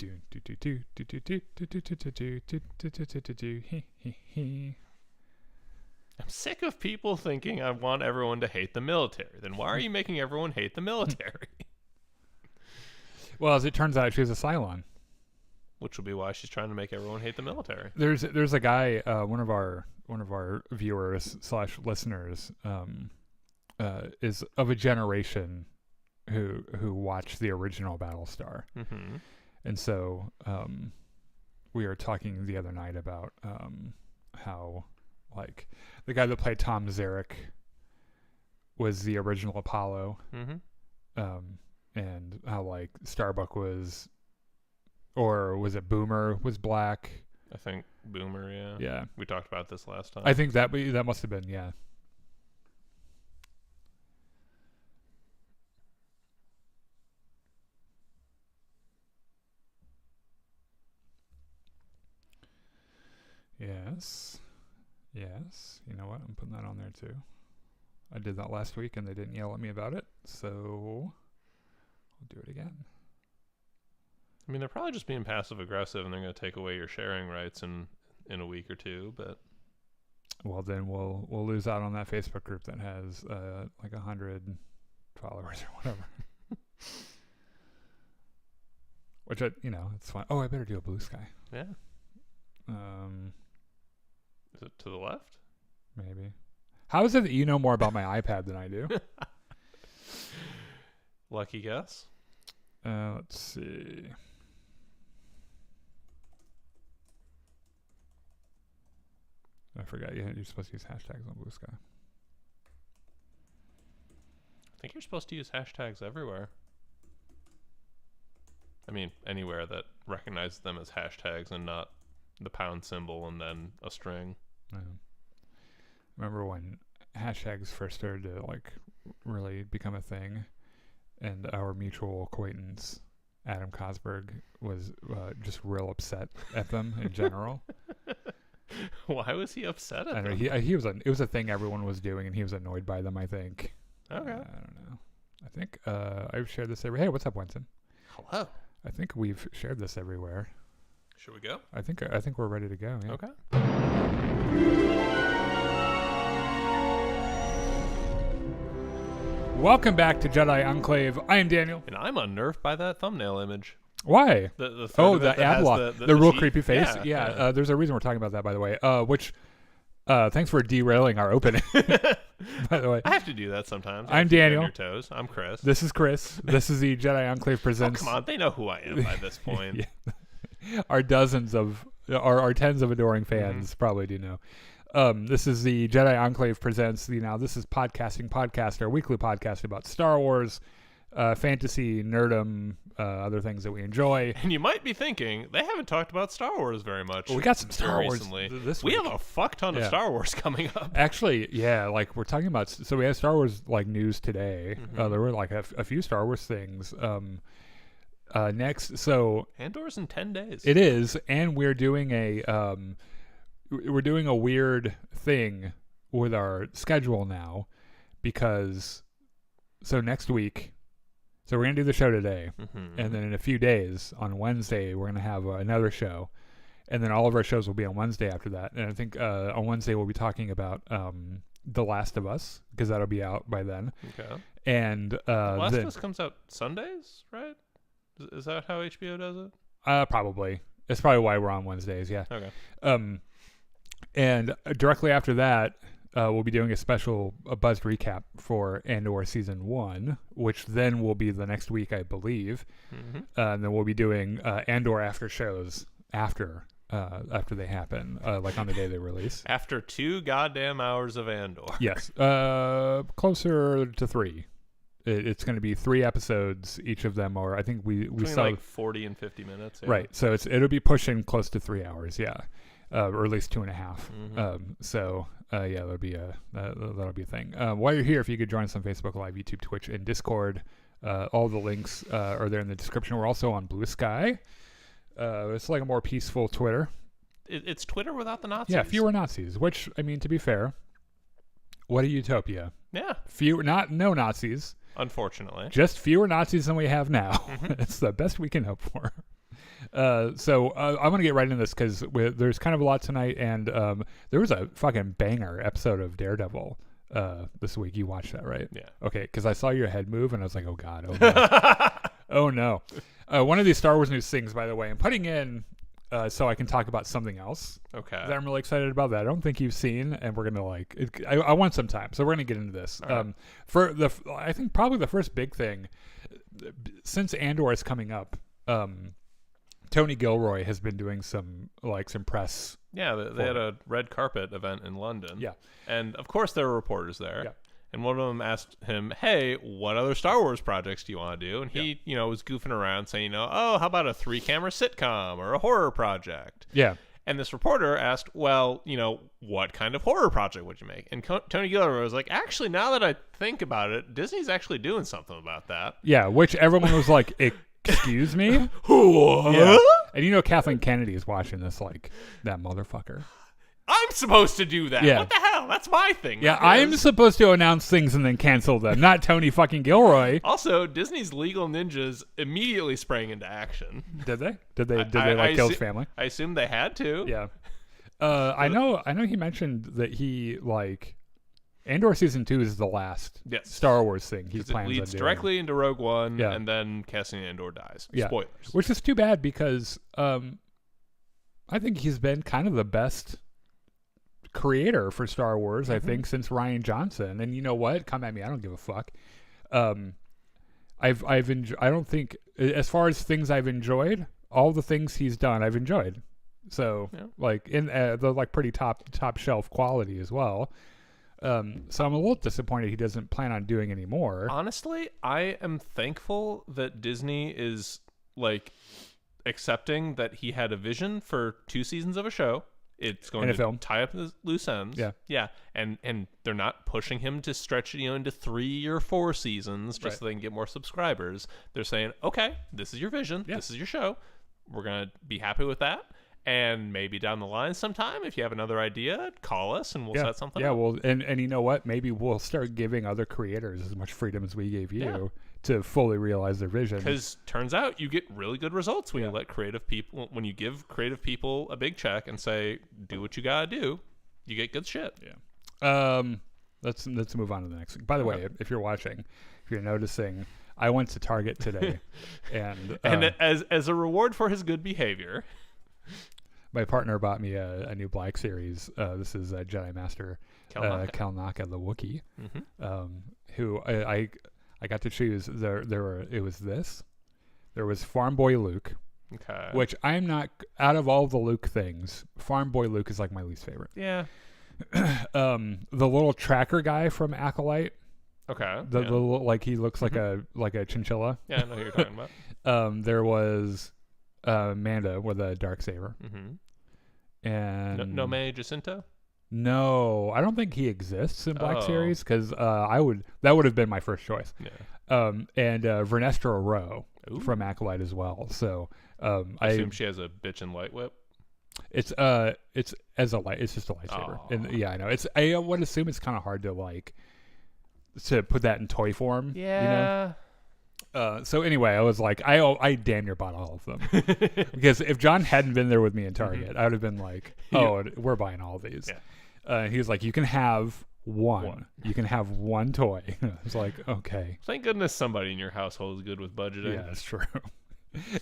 I'm sick of people thinking I want everyone to hate the military. Then why are you making everyone hate the military? Well, as it turns out, she was a Cylon. Which will be why she's trying to make everyone hate the military. There's a guy, one of our viewers / listeners, is of a generation who watched the original Battlestar, and so we were talking the other night about how like the guy that played Tom Zarek was the original Apollo, and how like Starbuck was. Or was it Boomer was black? I think Boomer, yeah. Yeah. We talked about this last time. I think that must have been, yeah. Yes. Yes. You know what? I'm putting that on there too. I did that last week and they didn't yell at me about it, so I'll do it again. I mean, they're probably just being passive aggressive, and they're going to take away your sharing rights in a week or two. But well, then we'll lose out on that Facebook group that has like 100 followers or whatever. Which it's fine. Oh, I better do a Blue Sky. Yeah. Is it to the left? Maybe. How is it that you know more about my iPad than I do? Lucky guess. Let's see. I forgot you're supposed to use hashtags on Blue Sky. I think you're supposed to use hashtags everywhere. I mean, anywhere that recognizes them as hashtags and not the pound symbol and then a string. Yeah. Remember when hashtags first started to like really become a thing, and our mutual acquaintance Adam Cosberg was just real upset at them in general. Why was he upset at them? It was a thing everyone was doing, and he was annoyed by them, I think. Okay. I don't know. I think I've shared this Hey, what's up, Winston? Hello. I think we've shared this everywhere. Should we go? I think we're ready to go. Yeah. Okay. Welcome back to Jedi Enclave. I am Daniel. And I'm unnerved by that thumbnail image. Why? The ad block. The real creepy face. Yeah. There's a reason we're talking about that, by the way. Thanks for derailing our opening. By the way, I have to do that sometimes. I'm Daniel. On your toes. I'm Chris. This is Chris. This is the Jedi Enclave presents. Oh, come on, they know who I am by this point. Our tens of adoring fans probably do know. This is the Jedi Enclave presents this is Podcasting Podcast, our weekly podcast about Star Wars, fantasy, nerdom, other things that we enjoy. And you might be thinking, they haven't talked about Star Wars very much. Well, we got some Star Wars recently. This week. We have a fuck ton of Star Wars coming up. Actually, yeah, like we're talking about, so we had Star Wars like news today. There were like a few Star Wars things. Next, so Andor's in 10 days. It is, and we're doing a weird thing with our schedule now, because next week, so we're gonna do the show today, and then in a few days on Wednesday we're gonna have another show, and then all of our shows will be on Wednesday after that. And I think on Wednesday we'll be talking about The Last of Us, because that'll be out by then. Okay. And The Last of Us comes out Sundays, right? Is that how HBO does it? Probably. It's probably why we're on Wednesdays. Yeah. Okay. And directly after that, we'll be doing a buzzed recap for Andor Season 1, which then will be the next week, I believe. And then we'll be doing Andor after shows after they happen, like on the day they release. After 2 goddamn hours of Andor. Yes. Closer to 3. It's going to be 3 episodes. Each of them are, I think we saw like 40 and 50 minutes. Yeah. Right. So it'll be pushing close to 3 hours. Yeah. Or at least 2.5. That'll be a thing. While you're here, if you could join us on Facebook Live, YouTube, Twitch, and Discord, all the links are there in the description. We're also on Blue Sky. It's like a more peaceful Twitter. It's Twitter without the Nazis. Yeah, fewer Nazis. Which, I mean, to be fair, what a utopia. Yeah. No Nazis. Unfortunately. Just fewer Nazis than we have now. It's the best we can hope for. So I'm going to get right into this because there's kind of a lot tonight, and there was a fucking banger episode of Daredevil this week. You watched that, right? Yeah. Okay, because I saw your head move, and I was like, oh, God. Oh, no. Oh, no. One of these Star Wars news things, by the way, I'm putting in so I can talk about something else. Okay. That I'm really excited about that I don't think you've seen, and we're going to I want some time, so we're going to get into this. Right. I think probably the first big thing, since Andor is coming up, Tony Gilroy has been doing some press. Yeah, they had a red carpet event in London. Yeah. And of course there were reporters there. Yeah. And one of them asked him, hey, what other Star Wars projects do you want to do? And he, was goofing around saying, oh, how about a 3-camera sitcom or a horror project? Yeah. And this reporter asked, well, what kind of horror project would you make? And Tony Gilroy was like, actually, now that I think about it, Disney's actually doing something about that. Yeah, which everyone was like, excuse me? What? Yeah. And Kathleen Kennedy is watching this like, that motherfucker. I'm supposed to do that. Yeah. What the hell? That's my thing. Yeah, I'm supposed to announce things and then cancel them, not Tony fucking Gilroy. Also, Disney's legal ninjas immediately sprang into action. Did they? Did they kill his family? I assume they had to. Yeah. I know he mentioned that he Andor season 2 is the last Star Wars thing he plans on doing. It leads directly into Rogue One, Yeah. and then Cassian Andor dies. Yeah. Spoilers. Which is too bad because I think he's been kind of the best creator for Star Wars, I think, since Rian Johnson. And you know what? Come at me. I don't give a fuck. I don't think, as far as things I've enjoyed, all the things he's done, I've enjoyed. So in the pretty top shelf quality as well. So I'm a little disappointed he doesn't plan on doing any more. Honestly, I am thankful that Disney is accepting that he had a vision for 2 seasons of a show. It's going to tie up the loose ends. Yeah. And they're not pushing him to stretch it, into 3 or 4 seasons just so they can get more subscribers. They're saying, okay, this is your vision. Yeah. This is your show. We're going to be happy with that. And maybe down the line sometime, if you have another idea, call us and we'll set something up. Yeah, well, and you know what? Maybe we'll start giving other creators as much freedom as we gave you to fully realize their vision. Because turns out you get really good results when you let when you give creative people a big check and say, do what you gotta do, you get good shit. Yeah. Let's move on to the next. By the way, if you're watching, if you're noticing, I went to Target today, and as a reward for his good behavior, my partner bought me a new Black Series. This is Jedi Master Kelnaka the Wookiee, who I got to choose. It was Farm Boy Luke, which I'm not, out of all the Luke things, Farm Boy Luke is my least favorite. Yeah. The little tracker guy from Acolyte. Okay. The little, he looks like a chinchilla. Yeah, I know who you're talking about. There was Manda with a Darksaber. And Nome Jacinto? No, I don't think he exists in Black Series because that would have been my first choice. Yeah. And Vernestra Rowe from Acolyte as well. So I assume she has a bitchin' light whip. It's just a lightsaber. And yeah, I know. I would assume it's kind of hard to put that in toy form. Yeah. So anyway, I was like, I damn near bought all of them because if John hadn't been there with me in Target, I would have been like, oh, we're buying all of these. Yeah. He was like, you can have one. You can have one toy. I was like, okay. Thank goodness somebody in your household is good with budgeting. Yeah, that's true.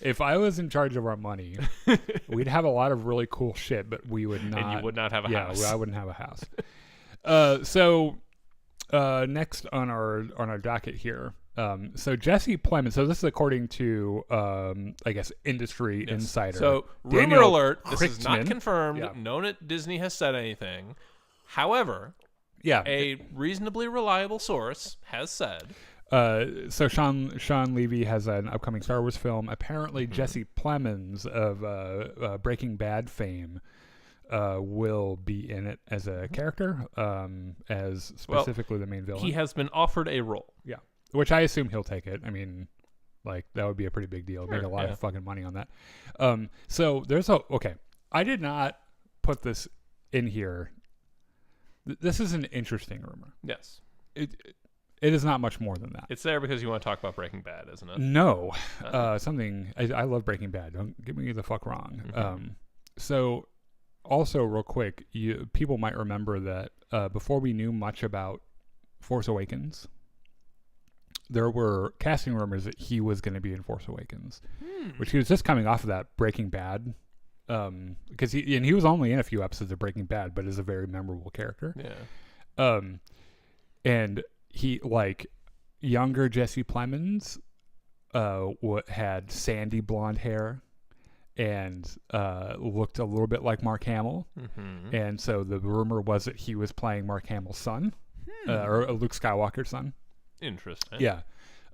If I was in charge of our money, we'd have a lot of really cool shit, but we would not. And you would not have a house. Yeah, I wouldn't have a house. So next on our docket here. So Jesse Plemons. So this is according to, I guess, Industry Insider. So rumor alert. This is not confirmed. Yeah. No one at Disney has said anything. However, a reasonably reliable source has said. So Shawn Levy has an upcoming Star Wars film. Apparently, Jesse Plemons of Breaking Bad fame will be in it as a character, as specifically the main villain. He has been offered a role. Yeah. Which I assume he'll take it. I mean, that would be a pretty big deal. Make a lot of fucking money on that. So there's I did not put this in here. This is an interesting rumor. Yes. It is not much more than that. It's there because you want to talk about Breaking Bad, isn't it? No. Something... I love Breaking Bad. Don't get me the fuck wrong. Mm-hmm. So, also, real quick, people might remember that before we knew much about Force Awakens, there were casting rumors that he was going to be in Force Awakens, which he was just coming off of that Breaking Bad, because he was only in a few episodes of Breaking Bad, but is a very memorable character. Yeah. And he, like, younger Jesse Plemons had sandy blonde hair and looked a little bit like Mark Hamill. Mm-hmm. And so the rumor was that he was playing Mark Hamill's son, or Luke Skywalker's son. Interesting. Yeah.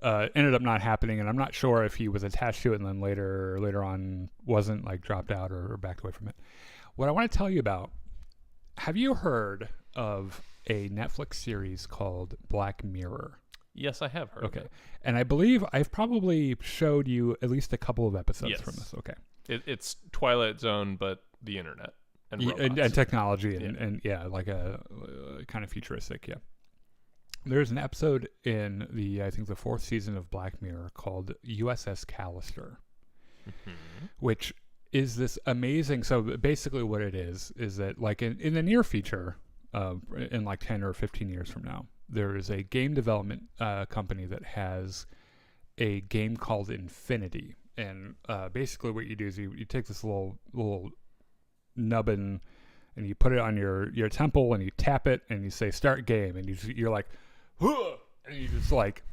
Ended up not happening, and I'm not sure if he was attached to it and then later on wasn't, like, dropped out or backed away from it. What I want to tell you about, have you heard of a Netflix series called Black Mirror? Yes, I have heard of it. And I believe I've probably showed you at least a couple of episodes from this. Okay. It's Twilight Zone, but the internet and robots. And technology and like a kind of futuristic, yeah. There's an episode in I think the 4th season of Black Mirror called USS Callister, which is this amazing. So basically, what it is that, like, in the near future, in like 10 or 15 years from now, there is a game development company that has a game called Infinity, and basically what you do is you take this little nubbin and you put it on your temple and you tap it and you say start game, and you're like, and you just, like,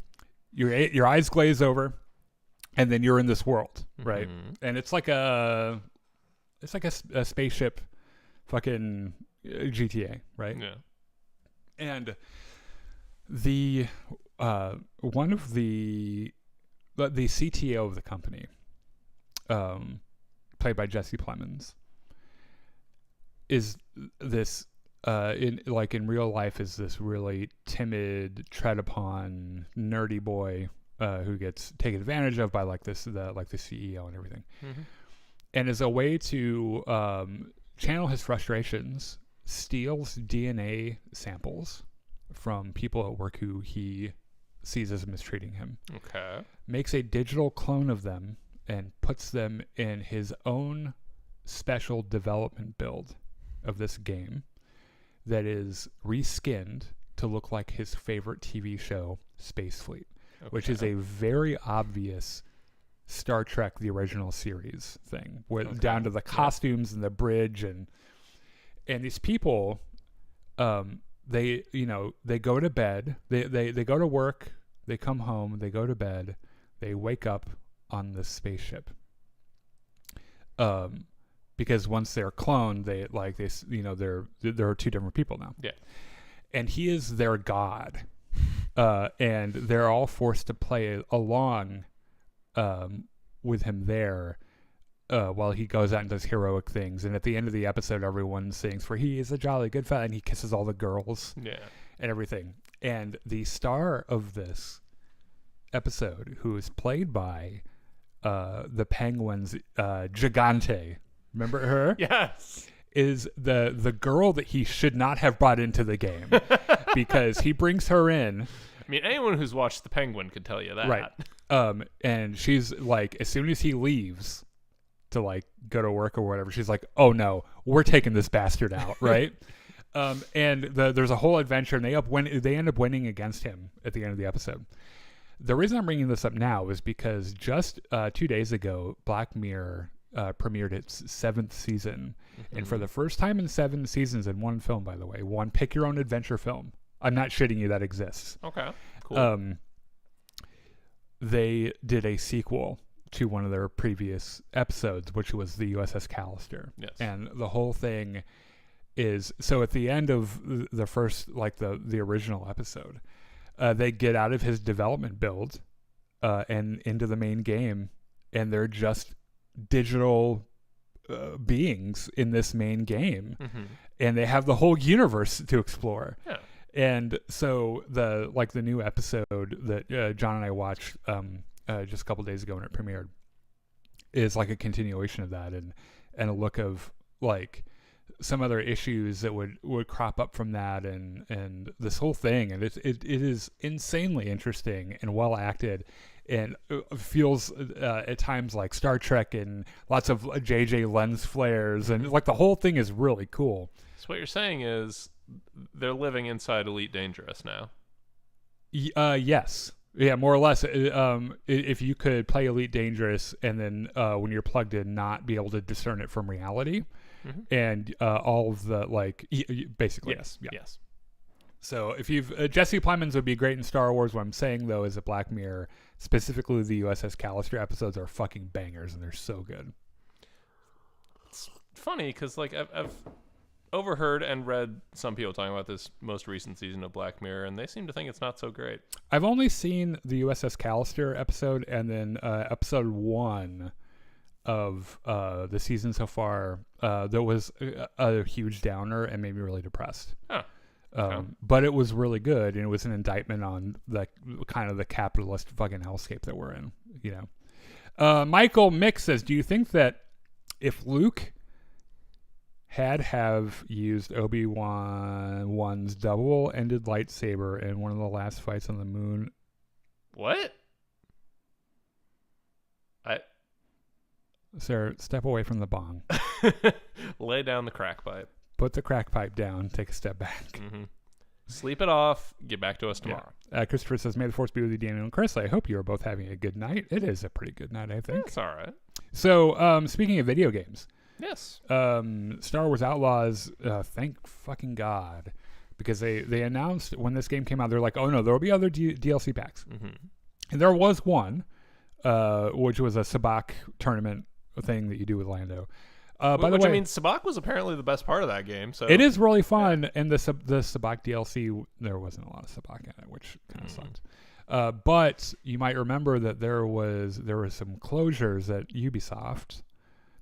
your eyes glaze over, and then you're in this world, right? And it's like a spaceship, fucking GTA, right? Yeah. And the one of the CTO of the company, played by Jesse Plemons, is this in real life is this really timid, tread upon, nerdy boy who gets taken advantage of by the CEO and everything. Mm-hmm. And as a way to channel his frustrations, steals DNA samples from people at work who he sees as mistreating him. Okay. Makes a digital clone of them and puts them in his own special development build of this game that is reskinned to look like his favorite TV show, Space Fleet, which is a very obvious Star Trek, the original series thing, down to the costumes and the bridge and these people, they go to bed, they go to work, they come home, they go to bed, they wake up on this spaceship. Because once they're cloned, there are two different people now. Yeah. And he is their god. And they're all forced to play along with him there while he goes out and does heroic things. And at the end of the episode, everyone sings for he is a jolly good fellow, and he kisses all the girls and everything. And the star of this episode, who is played by the Penguin's Gigante, remember her? Yes. Is the girl that he should not have brought into the game because he brings her in. I mean, anyone who's watched The Penguin could tell you that. Right. And she's like, as soon as he leaves to, like, go to work or whatever, she's like, oh no, we're taking this bastard out, right? And there's a whole adventure, and they end up winning against him at the end of the episode. The reason I'm bringing this up now is because just 2 days ago, Black Mirror premiered its 7th season. Mm-hmm. And for the first time in 7 seasons in one film, by the way, one pick-your-own-adventure film. I'm not shitting you, that exists. Okay, cool. They did a sequel to one of their previous episodes, which was the USS Callister. Yes. And the whole thing is, so at the end of the first, like the original episode, they get out of his development build and into the main game, and they're just digital beings in this main game. Mm-hmm. And they have the whole universe to explore. Yeah. And so the new episode that John and I watched just a couple days ago when it premiered is like a continuation of that, and a look of, like, some other issues that would crop up from that, and this whole thing, and it is insanely interesting and well acted, and feels at times like Star Trek, and lots of JJ lens flares, and like the whole thing is really cool. So what you're saying is they're living inside Elite Dangerous now. Yes. Yeah, more or less. If you could play Elite Dangerous and then when you're plugged in, not be able to discern it from reality, and all of the basically yes. So if you've Jesse Plemons would be great in Star Wars. What I'm saying though is that Black Mirror, specifically the USS Callister episodes, are fucking bangers, and they're so good. It's funny because I've overheard and read some people talking about this most recent season of Black Mirror, and they seem to think it's not so great. I've only seen the USS Callister episode, and then episode 1 of the season so far. That was a huge downer and made me really depressed. Huh. But it was really good, and it was an indictment on the kind of the capitalist fucking hellscape that we're in. You know, Michael Mick says, "Do you think that if Luke have used Obi-Wan's double-ended lightsaber in one of the last fights on the moon?" What? Sir, step away from the bong. Lay down the crack pipe. Put the crack pipe down. Take a step back. Mm-hmm. Sleep it off. Get back to us tomorrow. Yeah. Christopher says, "May the force be with you, Daniel and Chris. I hope you are both having a good night." It is a pretty good night, I think. It's all right. So, speaking of video games. Yes. Star Wars Outlaws, thank fucking God, because they announced when this game came out, they're like, oh no, there will be other DLC packs. Mm-hmm. And there was one, which was a Sabacc tournament thing that you do with Lando. By the way, I mean, Sabacc was apparently the best part of that game. So it is really fun, and the Sabacc DLC, there wasn't a lot of Sabacc in it, which kind of sucked. But you might remember that there was some closures at Ubisoft.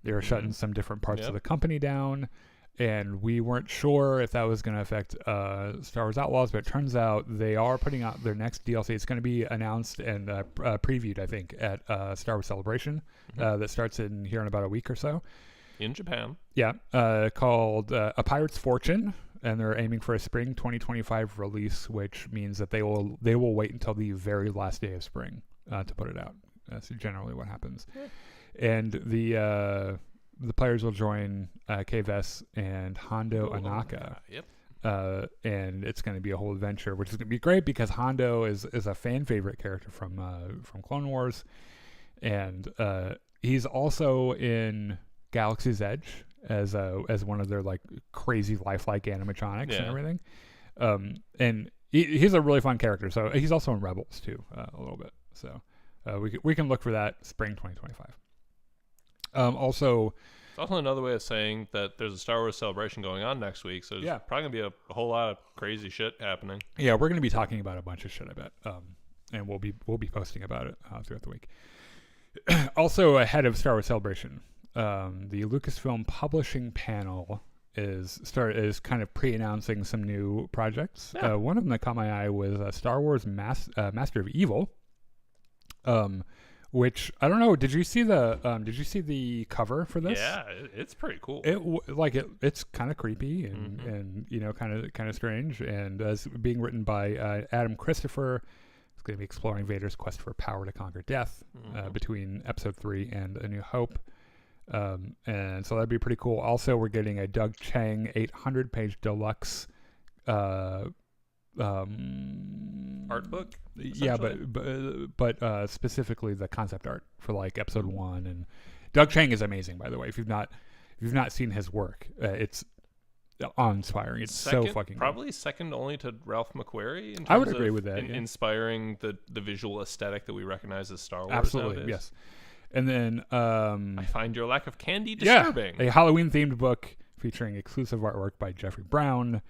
They were shutting some different parts of the company down, and we weren't sure if that was going to affect Star Wars Outlaws, but it turns out they are putting out their next DLC. It's going to be announced and previewed, I think, at Star Wars Celebration that starts here in about a week or so. In Japan. Yeah, called A Pirate's Fortune, and they're aiming for a spring 2025 release, which means that they will wait until the very last day of spring to put it out. That's generally what happens. Yeah. And the players will join Kves and Hondo Anaka. Yep. And it's going to be a whole adventure, which is going to be great because Hondo is a fan favorite character from Clone Wars, and he's also in Galaxy's Edge as one of their like crazy lifelike animatronics and everything. And he's a really fun character. So he's also in Rebels too, a little bit. So we can look for that spring 2025. Also, it's also another way of saying that there's a Star Wars Celebration going on next week, so there's probably gonna be a whole lot of crazy shit happening. Yeah, we're gonna be talking about a bunch of shit, I bet, and we'll be posting about it throughout the week. Also, ahead of Star Wars Celebration, the Lucasfilm Publishing panel is kind of pre-announcing some new projects. Yeah. One of them that caught my eye was Star Wars Master of Evil. Which I don't know. Did you see the cover for this? Yeah, it's pretty cool. It's kind of creepy and you know kind of strange. And as being written by Adam Christopher, it's going to be exploring Vader's quest for power to conquer death between Episode 3 and A New Hope. And so that'd be pretty cool. Also, we're getting a Doug Chiang 800-page deluxe. Art book, yeah, but specifically the concept art for like Episode 1. And Doug Chiang is amazing, by the way. If you've not seen his work, it's awe-inspiring. It's so fucking probably good. Second only to Ralph McQuarrie. In terms I would agree with that. Inspiring the visual aesthetic that we recognize as Star Wars. Absolutely, nowadays. yes. And then I find your lack of candy disturbing. A Halloween-themed book featuring exclusive artwork by Jeffrey Brown.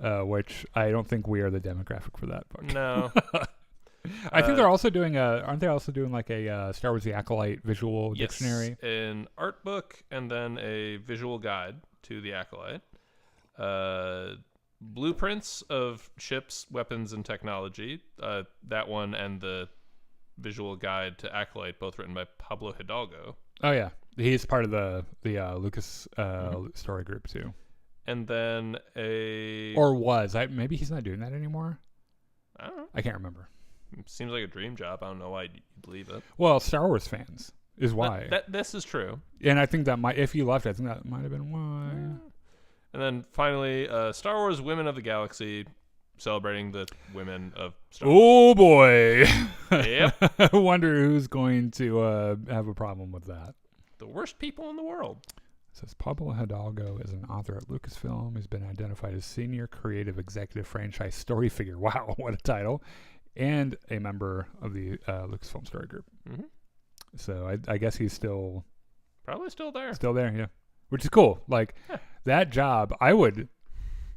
Which I don't think we are the demographic for that book. No. I think they're also doing aren't they also doing like a Star Wars The Acolyte visual dictionary? An art book and then a visual guide to The Acolyte. Blueprints of ships, weapons, and technology. That one and the visual guide to Acolyte, both written by Pablo Hidalgo. Oh yeah, he's part of the Lucas story group too. And then maybe he's not doing that anymore. I don't know. I can't remember. It seems like a dream job. I don't know why you believe it. Well, Star Wars fans is why. This is true. And I think that if he left, I think that might have been why. And then finally, Star Wars Women of the Galaxy, celebrating the women of Star Wars. Oh boy! Yep. I wonder who's going to have a problem with that. The worst people in the world. It says Pablo Hidalgo is an author at Lucasfilm. He's been identified as senior creative executive franchise story figure. Wow, what a title! And a member of the Lucasfilm Story Group. Mm-hmm. So I guess he's probably still there. Still there, yeah. Which is cool. Like that job, I would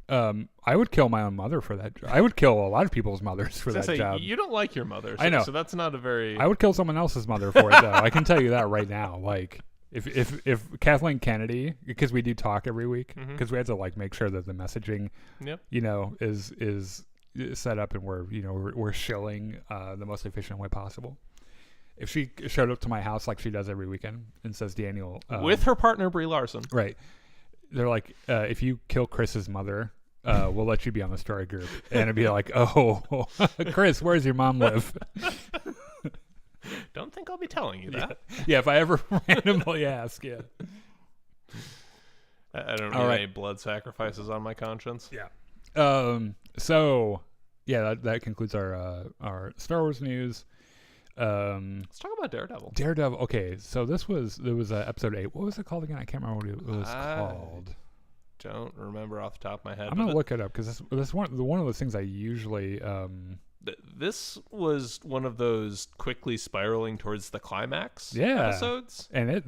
kill my own mother for that job. I would kill a lot of people's mothers for that job. You don't like your mother. So, I know. So that's not a very... I would kill someone else's mother for it, though. I can tell you that right now. Like, if Kathleen Kennedy, because we do talk every week, because we had to like make sure that the messaging, is set up and we're shilling the most efficient way possible. If she showed up to my house like she does every weekend and says, Daniel... with her partner, Brie Larson. Right. They're like, if you kill Chris's mother, we'll let you be on the story group. And it'd be like, oh, Chris, where does your mom live? Don't think I'll be telling you that. Yeah, if I ever randomly ask, yeah. I don't need any blood sacrifices on my conscience. Yeah. So, yeah, that concludes our Star Wars news. Let's talk about Daredevil. Okay, so there was episode 8. What was it called again? I can't remember what it was called. Don't remember off the top of my head. I'm gonna look it up because this one of those things I usually. This was one of those quickly spiraling towards the climax episodes, and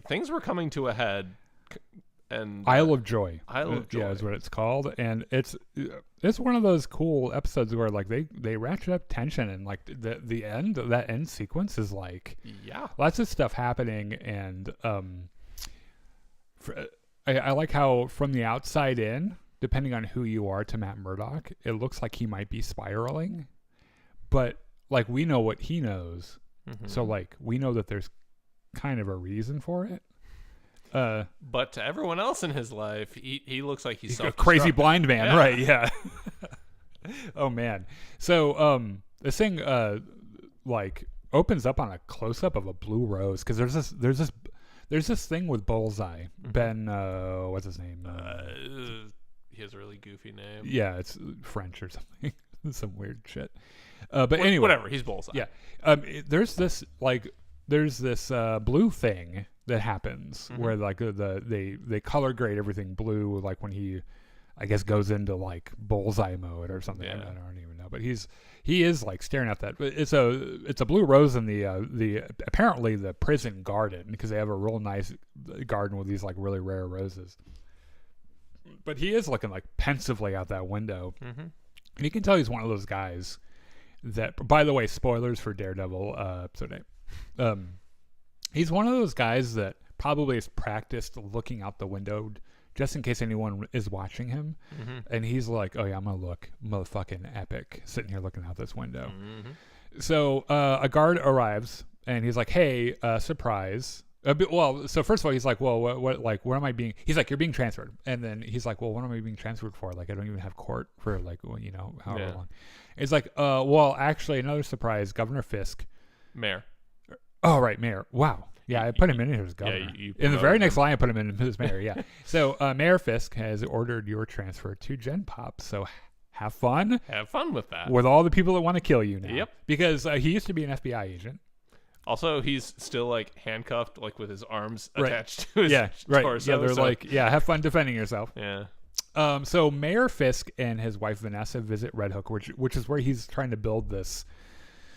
things were coming to a head. And Isle of Joy, yeah, is what it's called, and it's one of those cool episodes where like they ratchet up tension, and like the end sequence is like lots of stuff happening, and I like how from the outside in, depending on who you are to Matt Murdock, it looks like he might be spiraling, but like we know what he knows, so like we know that there's kind of a reason for it. But to everyone else in his life, he looks like he's a crazy blind man, right? Yeah. Oh man. So this thing like opens up on a close up of a blue rose because there's this thing with Bullseye. Ben, what's his name? He has a really goofy name. Yeah, it's French or something. Some weird shit. But anyway, whatever. He's Bullseye. Yeah. There's this blue thing that happens where like they color grade everything blue, like when he I guess goes into like Bullseye mode or something. I don't even know, but he is like staring at that. It's a blue rose in the apparently the prison garden, because they have a real nice garden with these like really rare roses. But he is looking like pensively out that window. And you can tell he's one of those guys that, by the way, spoilers for Daredevil episode 8. He's one of those guys that probably has practiced looking out the window just in case anyone is watching him. And he's like, oh yeah, I'm going to look motherfucking epic sitting here looking out this window. So a guard arrives and he's like, hey, surprise. So first of all, he's like, well, what am I being? He's like, you're being transferred. And then he's like, well, what am I being transferred for? Like, I don't even have court for like, however long. It's like, well, actually, another surprise. Governor Fisk. Mayor. Oh, right, mayor. Wow. Yeah, I put him in here as governor. In the very next line, I put him in as mayor, yeah. So Mayor Fisk has ordered your transfer to Gen Pop. So have fun. Have fun with that. With all the people that want to kill you now. Yep. Because he used to be an FBI agent. Also, he's still like handcuffed, like with his arms attached to his torso. Yeah, they're like, have fun defending yourself. Yeah. So Mayor Fisk and his wife Vanessa visit Red Hook, which is where he's trying to build this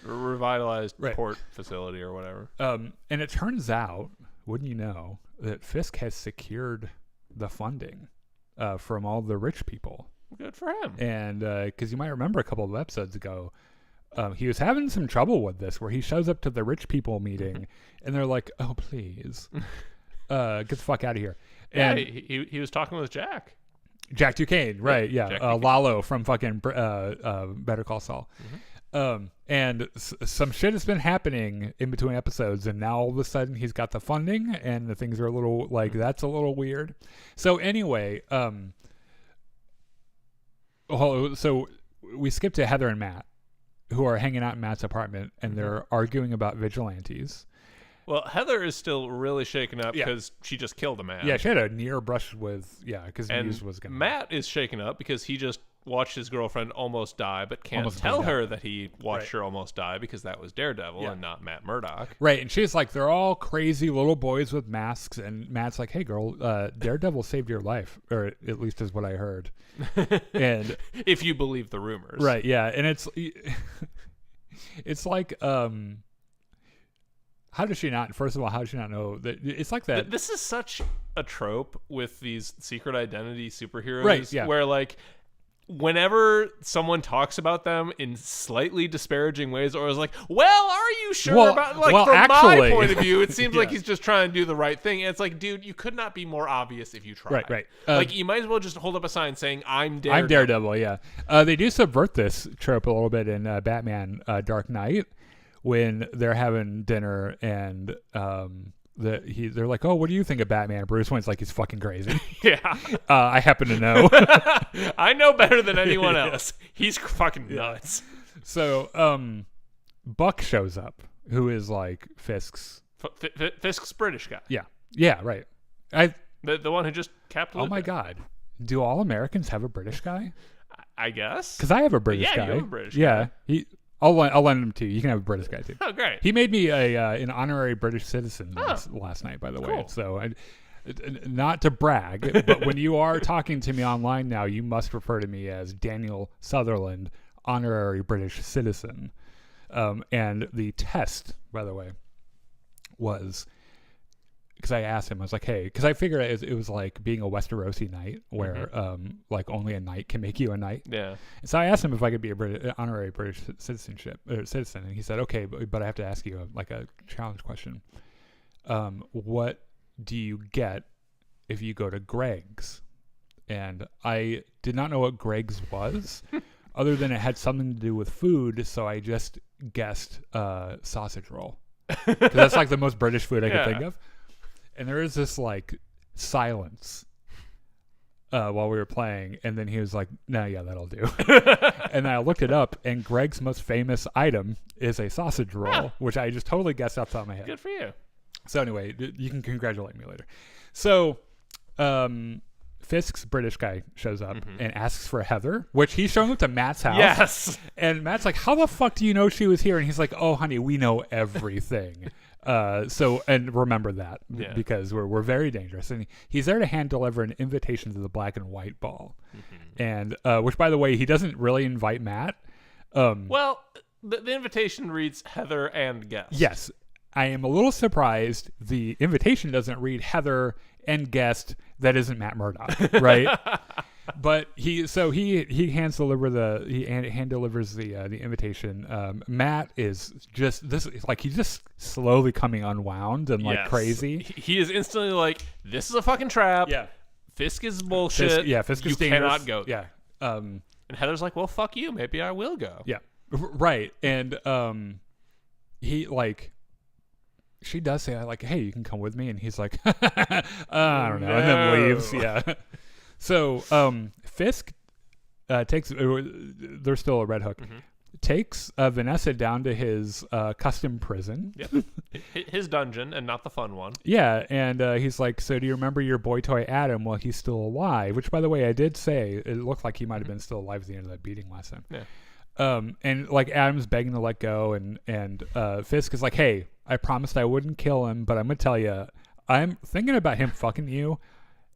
revitalized port facility or whatever. And it turns out, wouldn't you know, that Fisk has secured the funding from all the rich people. Good for him. And because you might remember a couple of episodes ago, he was having some trouble with this, where he shows up to the rich people meeting and they're like, oh, please, get the fuck out of here. And he was talking with Jack Duquesne, right? Yeah. Lalo from fucking Better Call Saul. And some shit has been happening in between episodes, and now all of a sudden he's got the funding, and the things are a little like that's a little weird. So anyway, so we skip to Heather and Matt, who are hanging out in Matt's apartment, and they're arguing about vigilantes. Well, Heather is still really shaken up because she just killed a man. Yeah, she had a near brush with because news was going. Matt is shaken up because he just watched his girlfriend almost die, but can't tell her that he watched her almost die because that was Daredevil and not Matt Murdock. Right, and she's like, they're all crazy little boys with masks, and Matt's like, hey girl, Daredevil saved your life, or at least is what I heard. And if you believe the rumors. Right, yeah, and it's like, how does she not, first of all, how does she not know that it's like that? This is such a trope with these secret identity superheroes, where like, whenever someone talks about them in slightly disparaging ways, or is like, well, are you sure about, like, from my point of view, it seems like he's just trying to do the right thing. And it's like, dude, you could not be more obvious if you tried. Right. Like, you might as well just hold up a sign saying, I'm Daredevil. I'm Daredevil, yeah. They do subvert this trope a little bit in Batman Dark Knight, when they're having dinner and they're like, oh, what do you think of Batman? Bruce Wayne's like, he's fucking crazy. Yeah. I happen to know. I know better than anyone else. He's fucking nuts. So Buck shows up, who is like Fisk's Fisk's British guy. Yeah, right. The one who just capped Luca. Oh my God. Do all Americans have a British guy? I guess. Because I have a British guy. Yeah, you have a British guy. Yeah. I'll lend him to you. You can have a British guy too. Oh, great. He made me an honorary British citizen last night, by the way. So, not to brag, but when you are talking to me online now, you must refer to me as Daniel Sutherland, honorary British citizen. And the test, by the way, was... Because I asked him, I was like, hey, because I figured it was like being a Westerosi knight, where like only a knight can make you a knight. Yeah. And so I asked him if I could be an honorary British citizen, and he said, okay, but I have to ask you a challenge question. What do you get if you go to Greg's? And I did not know what Greg's was, other than it had something to do with food, so I just guessed sausage roll. 'Cause that's like the most British food I could think of. And there is this like silence while we were playing, and then he was like, "No, yeah, that'll do." And I looked it up, and Greg's most famous item is a sausage roll, which I just totally guessed off the top of my head. Good for you. So anyway, you can congratulate me later. So Fisk's British guy shows up and asks for Heather, which he's showing up to Matt's house. Yes. And Matt's like, how the fuck do you know she was here? And he's like, oh, honey, we know everything. And remember that because we're very dangerous. And he's there to hand deliver an invitation to the Black and White Ball. And which, by the way, he doesn't really invite Matt. Well, the invitation reads Heather and guest. Yes. I am a little surprised the invitation doesn't read Heather and guest that isn't Matt Murdock, right? But he hand delivers the invitation. Matt is just he's just slowly coming unwound and like crazy. He is instantly like, this is a fucking trap. Yeah. Fisk is bullshit. Fisk is dangerous. You cannot go. Yeah. And Heather's like, well, fuck you. Maybe I will go. Yeah. Right. And he like, she does say like, hey, you can come with me, and he's like, I don't know, and then leaves. Yeah. So Fisk takes, they're still a Red Hook, takes Vanessa down to his custom prison. Yep. His dungeon, and not the fun one. Yeah, and he's like, so do you remember your boy toy Adam? Well, he's still alive, which, by the way, I did say it looked like he might have been still alive at the end of that beating last time. Yeah. And like Adam's begging to let go, and Fisk is like, hey, I promised I wouldn't kill him, but I'm gonna tell you, I'm thinking about him fucking you,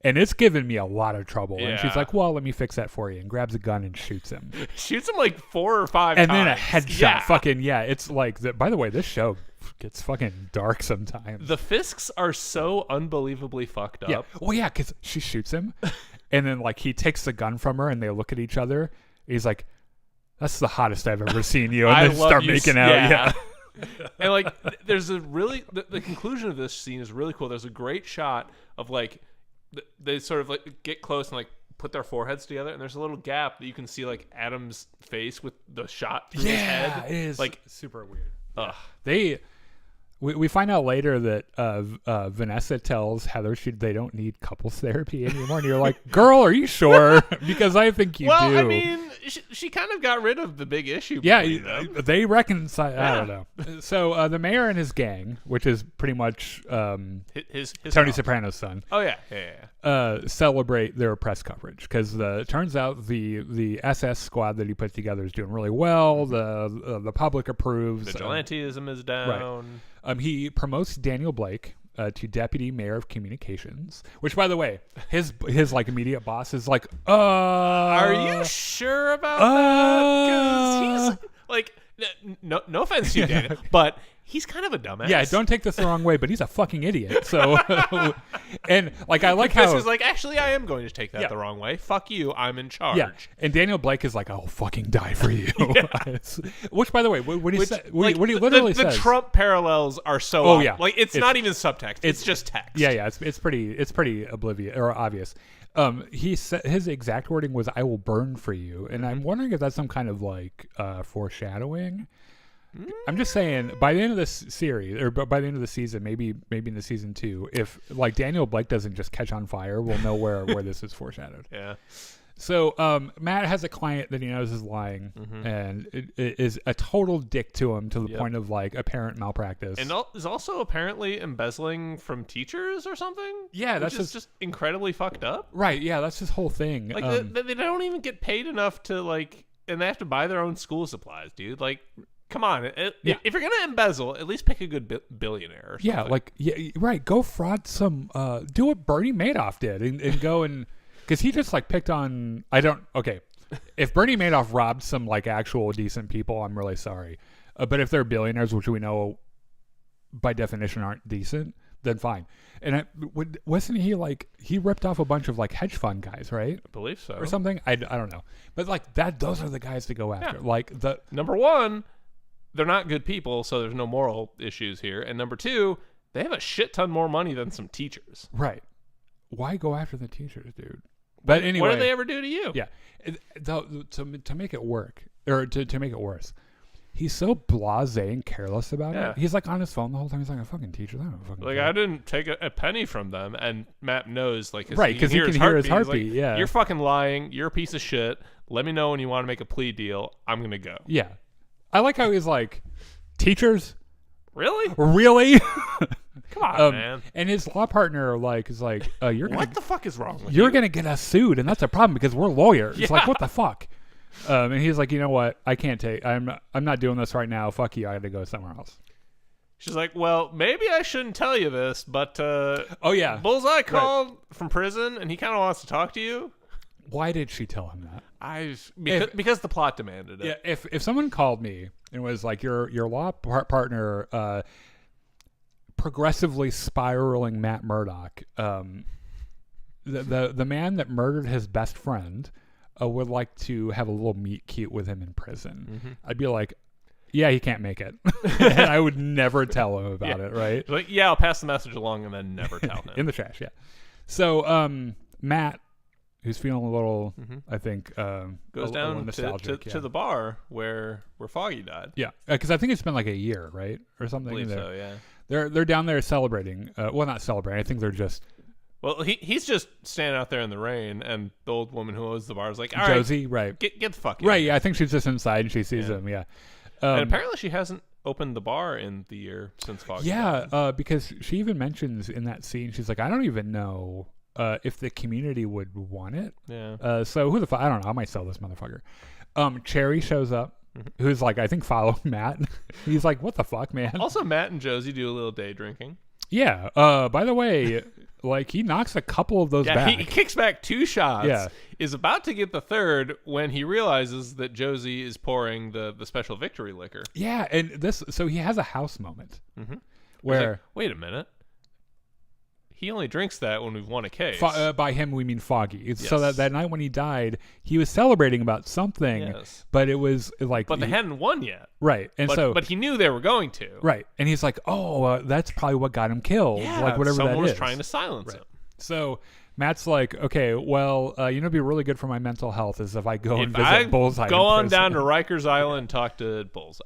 and it's given me a lot of trouble. Yeah. And she's like, well, let me fix that for you, and grabs a gun and shoots him. Shoots him like 4 or 5 and times. And then a headshot. Fucking it's like by the way, this show gets fucking dark sometimes. The Fisks are so unbelievably fucked up. Yeah. Well, yeah, because she shoots him, and then like he takes the gun from her, and they look at each other. He's like, that's the hottest I've ever seen you. And then start making out. Yeah. And like, there's a really, the conclusion of this scene is really cool. There's a great shot of like, they sort of like get close and like put their foreheads together, and there's a little gap that you can see like Adam's face with the shot through his head. It is like super weird. Ugh. We find out later that Vanessa tells Heather they don't need couples therapy anymore, and you're like, girl, are you sure? Because I think you do. Well, I mean, she kind of got rid of the big issue. Yeah, they reconcile. Yeah. I don't know. So the mayor and his gang, which is pretty much his Tony Soprano's son. Oh yeah. Celebrate their press coverage because turns out the SS squad that he put together is doing really well. The public approves. Vigilantism is down. Right. He promotes Daniel Blake to deputy mayor of communications, which, by the way, his like immediate boss is like, are you sure about that? Because he's like, no offense to you, Daniel, but he's kind of a dumbass. Yeah, don't take this the wrong way, but he's a fucking idiot. So, and like, I like how this is like, actually, I am going to take that the wrong way. Fuck you, I'm in charge. Yeah, and Daniel Blake is like, I'll fucking die for you. Which, by the way, what he literally says, the Trump parallels are so. Like it's not even subtext; it's just text. Yeah, it's pretty oblivious or obvious. He said his exact wording was, "I will burn for you," and I'm wondering if that's some kind of like foreshadowing. I'm just saying, by the end of this series, or by the end of the season, maybe in the season 2, if like Daniel Blake doesn't just catch on fire, we'll know where this is foreshadowed. Yeah. So Matt has a client that he knows is lying, and it is a total dick to him to the point of like apparent malpractice, and is also apparently embezzling from teachers or something. Yeah, that's just incredibly fucked up. Right? Yeah, that's his whole thing. Like they don't even get paid enough to like, and they have to buy their own school supplies, dude. Like. Come on, if you're gonna embezzle, at least pick a good billionaire. Or something. Right. Go fraud some. Do what Bernie Madoff did, and go and because he just like picked on. If Bernie Madoff robbed some like actual decent people, I'm really sorry. But if they're billionaires, which we know by definition aren't decent, then fine. And wasn't he like he ripped off a bunch of like hedge fund guys, right? I believe so, or something. I don't know, but like that, those are the guys to go after. Yeah. Like the number one. They're not good people, so there's no moral issues here. And number 2, they have a shit ton more money than some teachers. Right. Why go after the teachers, dude? But anyway, what did they ever do to you? Yeah. To make it work, or to make it worse, he's so blasé and careless about it. He's like on his phone the whole time. He's like, a fucking teacher. I don't fucking care. I didn't take a penny from them. And Matt knows, like, right, because he can hear his heartbeat. Like, you're fucking lying. You're a piece of shit. Let me know when you want to make a plea deal. I'm going to go. Yeah. I like how he's like, teachers? Really? Come on, man. And his law partner is like, you're gonna, what the fuck is wrong with you? You're going to get us sued, and that's a problem because we're lawyers. It's like, what the fuck? And he's like, you know what? I can't take. I'm not doing this right now. Fuck you. I had to go somewhere else. She's like, well, maybe I shouldn't tell you this, but Bullseye called from prison, and he kind of wants to talk to you. Why did she tell him that? Because the plot demanded it. Yeah, if someone called me and was like, your law partner progressively spiraling Matt Murdock, the man that murdered his best friend would like to have a little meet cute with him in prison, I'd be like, yeah, he can't make it. And I would never tell him about it, right? Like, yeah, I'll pass the message along and then never tell him. In the trash, yeah. So Matt, who's feeling a little, I think, goes down to the bar where Foggy died. Yeah, because I think it's been like a year, right, or something. I believe so. Yeah, they're down there celebrating. Well, not celebrating. I think they're just. Well, he's just standing out there in the rain, and the old woman who owns the bar is like, "All Josie, right? Get the fuck in." Right. Yeah, I think she's just inside and she sees him. Yeah. And apparently she hasn't opened the bar in the year since Foggy. Yeah, because she even mentions in that scene, she's like, I don't even know. If the community would want it. Yeah. So who the fuck? I don't know. I might sell this motherfucker. Cherry shows up, who's like, I think following Matt. He's like, what the fuck, man? Also, Matt and Josie do a little day drinking. Yeah. By the way, like he knocks a couple of those back. He kicks back 2 shots. Yeah. Is about to get the third when he realizes that Josie is pouring the special victory liquor. Yeah, and so he has a house moment where like, wait a minute. He only drinks that when we've won a case. By him, we mean Foggy. Yes. So that night when he died, he was celebrating about something, but it was like... But they hadn't won yet. Right. But he knew they were going to. Right. And he's like, that's probably what got him killed. Yeah, like whatever someone that was is. trying to silence him. So Matt's like, okay, well, it'd be really good for my mental health is if I go and visit Bullseye. Go on down to Rikers Island and talk to Bullseye.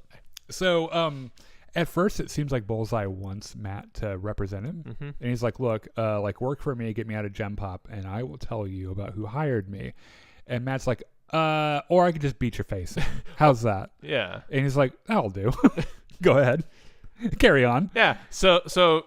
So, at first it seems like Bullseye wants Matt to represent him. Mm-hmm. And he's like, look, work for me, get me out of Gem Pop, and I will tell you about who hired me. And Matt's like, or I could just beat your face. How's that? Yeah. And he's like, that'll do. Go ahead. Carry on. Yeah. So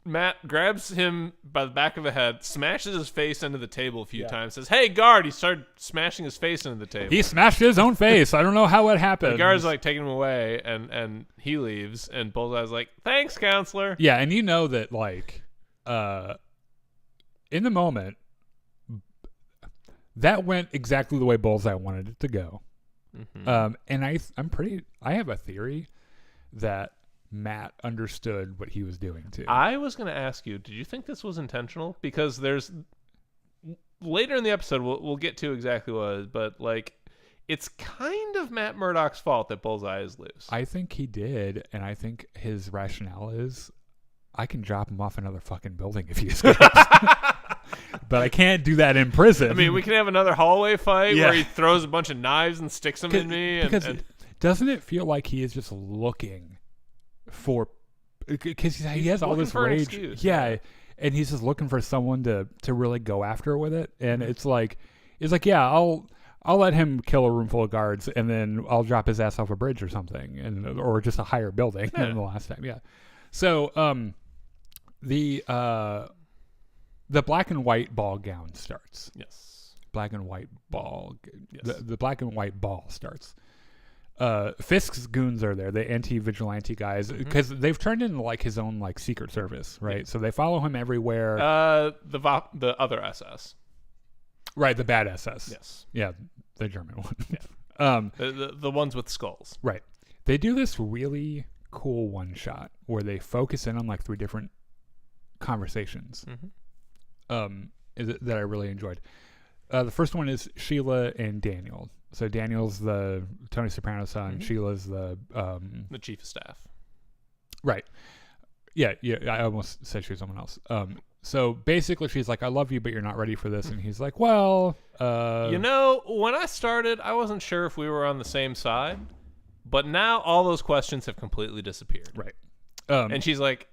Matt grabs him by the back of the head, smashes his face into the table a few times, says, hey, guard. He started smashing his face into the table. He smashed his own face. I don't know how it happened. The guard's like taking him away, and he leaves, and Bullseye's like, thanks, counselor. Yeah, and you know that, like, in the moment, that went exactly the way Bullseye wanted it to go. Mm-hmm. And I have a theory that Matt understood what he was doing too. I was going to ask you, did you think this was intentional? Because there's later in the episode, we'll get to exactly what it is, but like, it's kind of Matt Murdock's fault that Bullseye is loose. I think he did, and I think his rationale is, I can drop him off another fucking building if he escapes. But I can't do that in prison. I mean, we can have another hallway fight where he throws a bunch of knives and sticks them in me. Because doesn't it feel like he is just looking for, because he has all this rage. Yeah, and he's just looking for someone to really go after with it. And it's like, yeah, I'll let him kill a room full of guards, and then I'll drop his ass off a bridge or something, or just a higher building than the last time. Yeah. So the black and white ball gown starts. Yes. Black and white ball. Yes. The black and white ball starts. Fisk's goons are there, the anti-vigilante guys, because they've turned into like his own like secret service, right? Yeah. So they follow him everywhere. The other SS. Right, the bad SS. Yes. Yeah, the German one. Yeah. The ones with skulls. Right. They do this really cool one shot where they focus in on like 3 different conversations. That I really enjoyed. The first one is Sheila and Daniel. So Daniel's the Tony Soprano's son. Sheila's the chief of staff. Right. Yeah. I almost said she was someone else. So basically, she's like, "I love you, but you're not ready for this." And he's like, "Well, when I started, I wasn't sure if we were on the same side, but now all those questions have completely disappeared." Right. And she's like,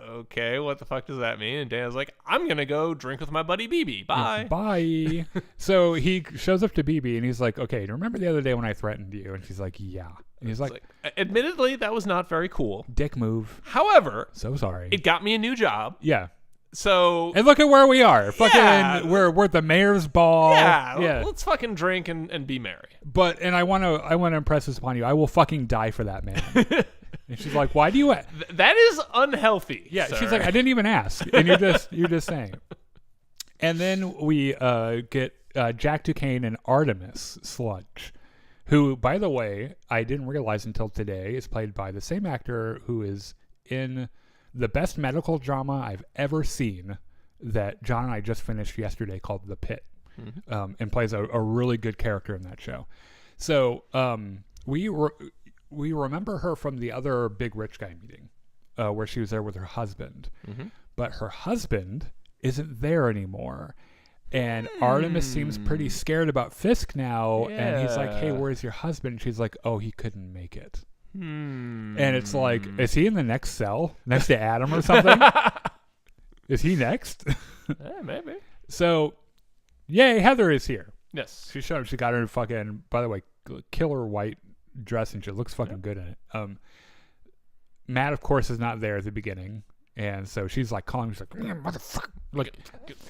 okay, what the fuck does that mean? And Dana's like, I'm going to go drink with my buddy BB. Bye. Bye. So he shows up to BB and he's like, okay, do you remember the other day when I threatened you? And she's like, yeah. And he's like, admittedly, that was not very cool. Dick move. However, so sorry. It got me a new job. Yeah. So. And look at where we are. Fucking, we're at the mayor's ball. Yeah. Let's fucking drink and be merry. But, and I want to impress this upon you. I will fucking die for that man. And she's like, why do you... That is unhealthy, Yeah, sir. She's like, I didn't even ask. And you're just saying. And then we get Jack Duquesne and Artemis Sludge, who, by the way, I didn't realize until today, is played by the same actor who is in the best medical drama I've ever seen that John and I just finished yesterday called The Pit, and plays a really good character in that show. So we remember her from the other big rich guy meeting where she was there with her husband. But her husband isn't there anymore. And Artemis seems pretty scared about Fisk now. Yeah. And he's like, hey, where's your husband? And she's like, oh, he couldn't make it. And it's like, is he in the next cell next to Adam or something? Is he next? Yeah, maybe. So, yay, Heather is here. Yes. She showed up. She got her fucking, by the way, killer white dress, and she looks fucking good in it. Matt, of course, is not there at the beginning, and so she's like calling me. She's like, motherfucker! Like,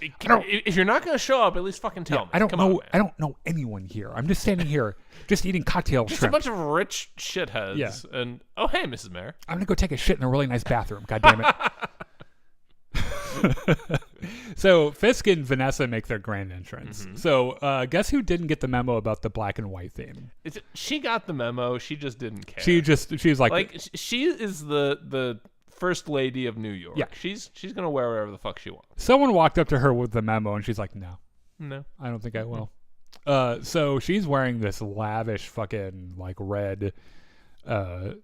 if you're not gonna show up, at least fucking tell me. I don't know. I don't know anyone here. I'm just standing here, just eating cocktail just shrimp. A bunch of rich shitheads. Yeah. And oh hey, Mrs. Mayor. I'm gonna go take a shit in a really nice bathroom. God damn it. So Fisk and Vanessa make their grand entrance. So guess who didn't get the memo about the black and white theme? She got the memo. She just didn't care. She's like she is the first lady of New York. Yeah. She's gonna wear whatever the fuck she wants. Someone walked up to her with the memo and she's like, no, I don't think I will. So she's wearing this lavish fucking like red, I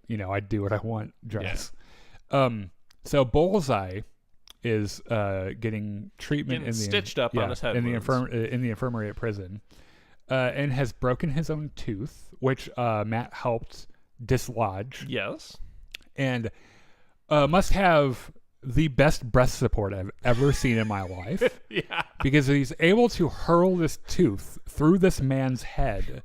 do what I want dress. Yeah. So Bullseye is getting treatment stitched up on his head in the infirmary at prison, and has broken his own tooth, which Matt helped dislodge. Yes, and must have the best breast support I've ever seen in my life. Yeah, because he's able to hurl this tooth through this man's head.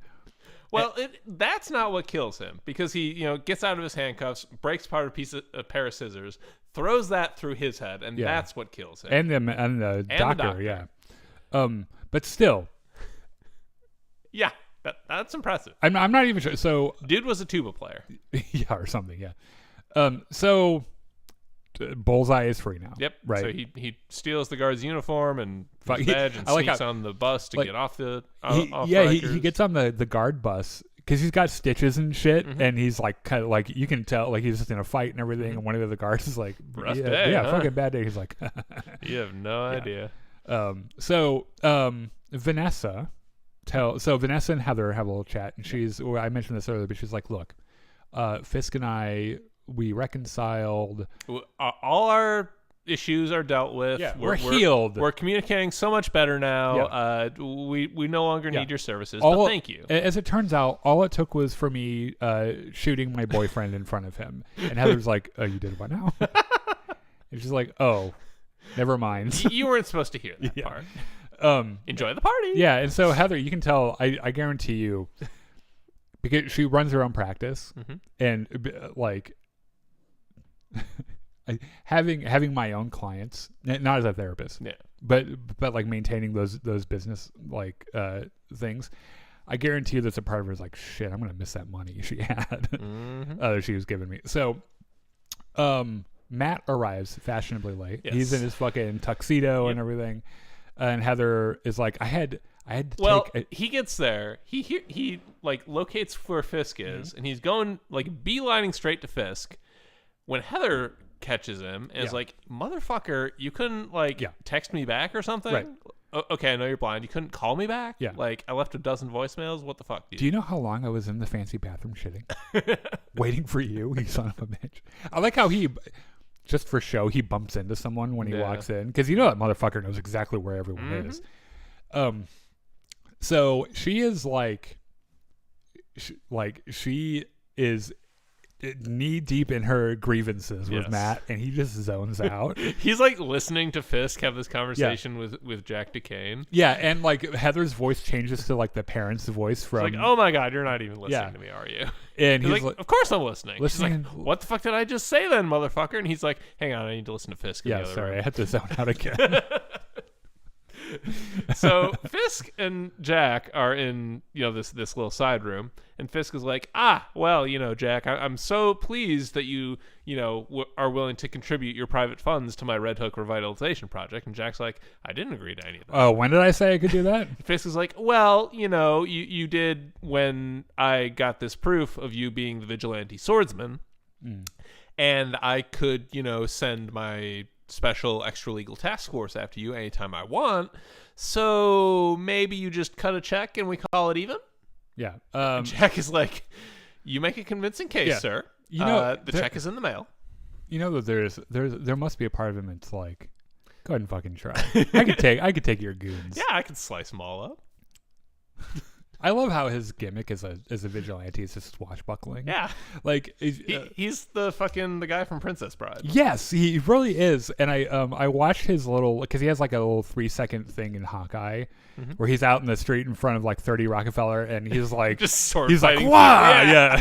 Well, that's not what kills him, because he, gets out of his handcuffs, breaks part of a pair of scissors, throws that through his head, and that's what kills him. And the doctor, yeah. But still, yeah, that's impressive. I'm not even sure. So, dude was a tuba player, yeah, or something, yeah. So, Bullseye is free now. Yep. Right. So he steals the guard's uniform and his badge and sneaks on the bus to get off the. He gets on the guard bus because he's got stitches and shit, and he's like kind of like you can tell like he's just in a fight and everything. And one of the other guards is like, rough day, huh? Fucking bad day. He's like, you have no idea. So Vanessa and Heather have a little chat, and I mentioned this earlier, but she's like, look, Fisk and I. We reconciled. All our issues are dealt with. Yeah, we're healed. We're communicating so much better now. Yeah. We no longer need your services, but thank you. As it turns out, all it took was for me shooting my boyfriend in front of him. And Heather's like, oh, you did what now? And she's like, oh, never mind. You weren't supposed to hear that part. Enjoy the party. Yeah, and so Heather, you can tell, I guarantee you, because she runs her own practice, and like... having my own clients, not as a therapist, but like maintaining those business like things, I guarantee you that's a part of her is like, shit, I'm gonna miss that money she had that she was giving me. So Matt arrives fashionably late. Yes. He's in his fucking tuxedo and everything, and Heather is like, I had to he gets there. He like locates where Fisk is, and he's going like beelining straight to Fisk. When Heather catches him and is like, motherfucker, you couldn't text me back or something? Right. Okay, I know you're blind. You couldn't call me back? Yeah. Like, I left a dozen voicemails. What the fuck, dude? Do you know how long I was in the fancy bathroom shitting? Waiting for you son of a bitch. I like how he, just for show, he bumps into someone when he walks in. Because you know that motherfucker knows exactly where everyone is. So she is she is knee deep in her grievances with Matt, and he just zones out. He's like listening to Fisk have this conversation with Jack Duquesne. Yeah, and like Heather's voice changes to like the parents' voice from it's like, oh my god, you're not even listening to me, are you? And he's like, of course I'm listening. She's like, what the fuck did I just say then, motherfucker? And he's like, hang on, I need to listen to Fisk. Yeah, sorry, I had to zone out again. So Fisk and Jack are in this little side room, and Fisk is like, Jack, I'm so pleased that you are willing to contribute your private funds to my Red Hook revitalization project. And Jack's like, I didn't agree to any of that. Oh, when did I say I could do that? Fisk is like, well, you did when I got this proof of you being the vigilante swordsman, and I could send my special extra legal task force after you anytime I want, so maybe you just cut a check and we call it even. Jack is like, you make a convincing case, sir. The check is in the mail. That there must be a part of him that's like, go ahead and fucking try. I could take your goons. Yeah, I could slice them all up. I love how his gimmick as a vigilante is just swashbuckling. Yeah, like he's the guy from Princess Bride. Yes, he really is. And I watched his little, because he has like a little 3-second thing in Hawkeye where he's out in the street in front of like 30 Rockefeller, and he's like just sort of he's like, wow, yeah.